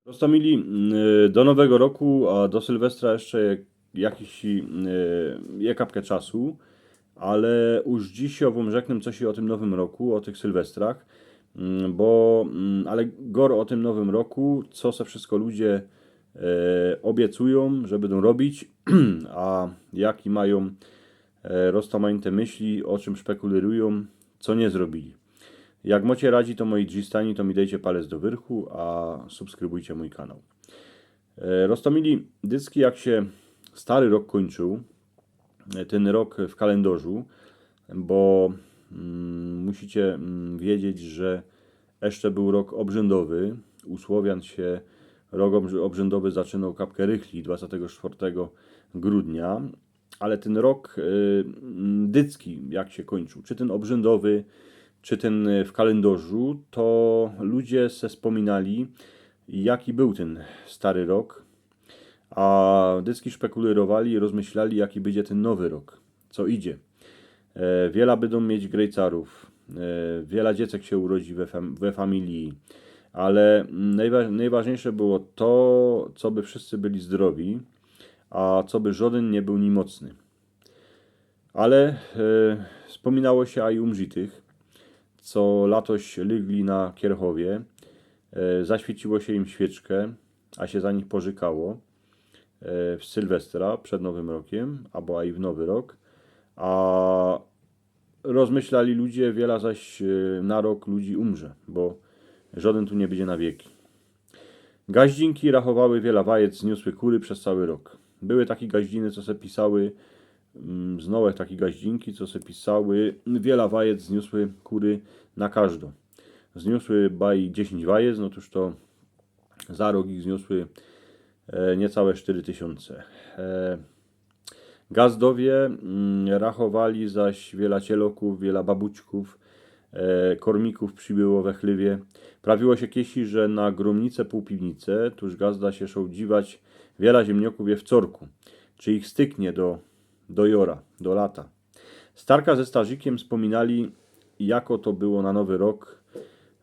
Roztomili do Nowego Roku, a do Sylwestra jeszcze jakiś je kapkę czasu, ale już dziś ową rzeknę coś i o tym Nowym Roku, o tych Sylwestrach, ale gor o tym Nowym Roku, co se wszystko ludzie obiecują, że będą robić, a jaki mają roztomajne myśli, o czym spekulują, co nie zrobili. Jak mocie radzi, to moi dżistani, to mi dajcie palec do wyrchu, a subskrybujcie mój kanał. Roztomili dyski, jak się stary rok kończył, ten rok w kalendarzu, bo musicie wiedzieć, że jeszcze był rok obrzędowy. U Słowian się rok obrzędowy zaczynał kapkę rychli 24 grudnia, ale ten rok dycki, jak się kończył, czy ten obrzędowy, czy ten w kalendarzu, to ludzie se wspominali, jaki był ten stary rok, a dycki spekulowali i rozmyślali, jaki będzie ten nowy rok, co idzie. Wiele będą mieć grejcarów, wiele dziecek się urodzi we familii, ale najważniejsze było to, co by wszyscy byli zdrowi, a co by żaden nie był niemocny. Ale wspominało się i umrzitych, co latoś lygli na Kierchowie, zaświeciło się im świeczkę, a się za nich pożykało w Sylwestra przed Nowym Rokiem, albo i w Nowy Rok, a rozmyślali ludzie, wiele zaś na rok ludzi umrze, bo żaden tu nie będzie na wieki. Gaździnki rachowały wiele wajec, zniosły kury przez cały rok. Były takie gaździny, co se pisały, znowu takie gaździnki, co se pisały, wiele wajec zniosły kury na każdą. Zniosły baj 10 wajec, no toż to za rok ich zniosły niecałe 4000. Gazdowie rachowali zaś wiele cieloków, wiele babućków, kormików przybyło we chlywie. Prawiło się kiesi, że na gromnicę półpiwnicę, tuż gazda się szał dziwać, wiele ziemniaków je w corku, czy ich styknie do jora, do lata. Starka ze starzykiem wspominali, jako to było na Nowy Rok,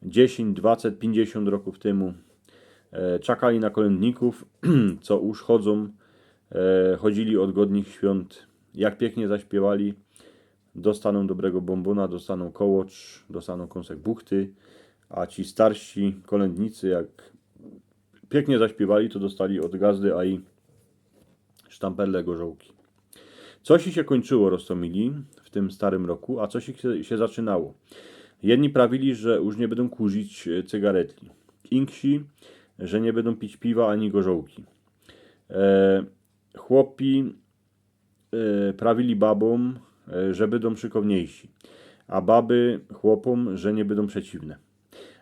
10, 20, 50 roków temu. Czekali na kolędników, co już chodzili od godnych świąt. Jak pięknie zaśpiewali, dostaną dobrego bombona, dostaną kołocz, dostaną kąsek buchty, a ci starsi kolędnicy, jak pięknie zaśpiewali, to dostali od gazdy, a i sztamperle gorzołki. Coś się kończyło, Roztomili, w tym starym roku, a coś się zaczynało. Jedni prawili, że już nie będą kurzyć cygaretki. Inksi, że nie będą pić piwa ani gorzołki. Chłopi prawili babom, że będą szykowniejsi, a baby chłopom, że nie będą przeciwne.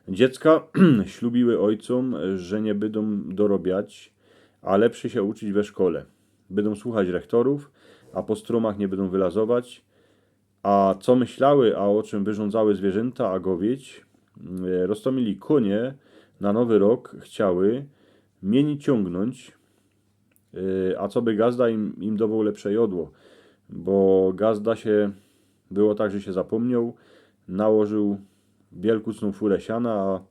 Dziecka ślubiły ojcom, że nie będą dorobiać, a lepszy się uczyć we szkole. Będą słuchać rektorów, a po strumach nie będą wylazować. A co myślały, a o czym wyrządzały zwierzęta, a gowiedź, Roztomili konie na Nowy Rok chciały mieni ciągnąć, a co by gazda im dawał lepsze jodło, bo gazda się było tak, że się zapomniał, nałożył wielkucną furę siana, a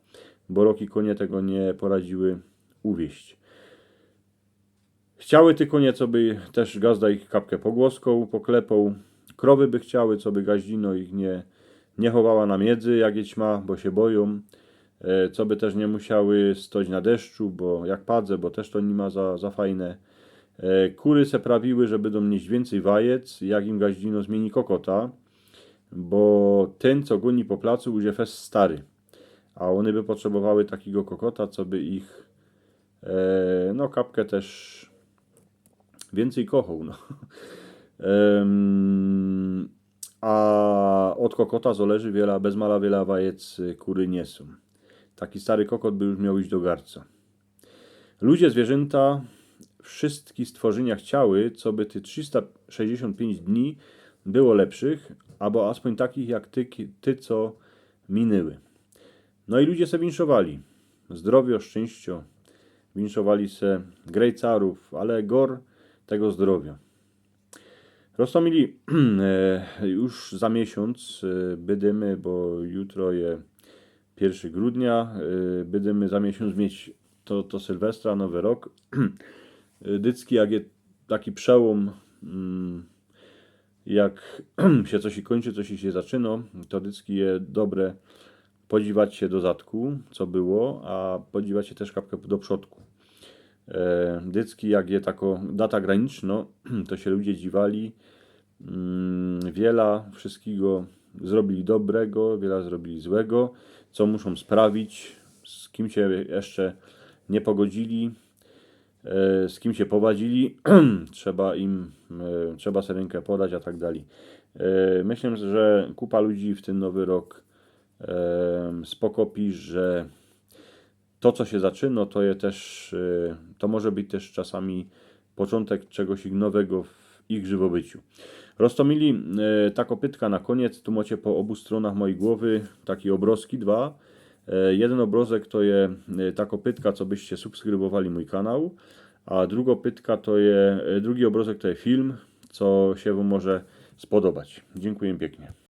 boroki konie tego nie poradziły uwieść. Chciały ty konie, co by też gazda ich kapkę pogłoską poklepał, krowy by chciały, co by gaździno ich nie chowała na miedzy, jak je ćma, bo się boją, co by też nie musiały stoć na deszczu, bo jak padze, bo też to nie ma za fajne. Kury se prawiły, że będą nieść więcej wajec, jak im gaździno zmieni kokota, bo ten, co goni po placu, będzie fest stary, a one by potrzebowały takiego kokota, co by ich kapkę też więcej kochał. No. A od kokota zależy wiele, bez mala wiele wajec kury nie są. Taki stary kokot by już miał iść do garca. Ludzie, zwierzęta, wszystkie stworzenia chciały, co by te 365 dni było lepszych, albo aspoň takich jak ty co minęły. No i ludzie se winszowali. Zdrowio, szczęścio. Winszowali se grejcarów, ale gor tego zdrowia. Roztomili już za miesiąc będziemy, bo jutro je 1 grudnia, będziemy za miesiąc mieć to Sylwestra, Nowy Rok. Dycki, jak jest taki przełom, jak się coś i kończy, coś i się zaczyna, to dycki jest dobre podziwać się do zadku, co było, a podziwać się też kapkę do przodku. Dycki, jak je tako data graniczna, to się ludzie dziwali. Wiele wszystkiego zrobili dobrego, wiele zrobili złego, co muszą sprawić, z kim się jeszcze nie pogodzili, z kim się powadzili, trzeba sobie rękę podać, a tak dalej. Myślę, że kupa ludzi w ten nowy rok spokopi, że to, co się zaczyna, to je też, to może być też czasami początek czegoś nowego w ich żywobyciu. Roztomili ta kopytka na koniec, tu macie po obu stronach mojej głowy takie obrazki, dwa. Jeden obrazek to je ta kopytka, co byście subskrybowali mój kanał, a drugi obrazek to jest film, co się wam może spodobać. Dziękuję pięknie.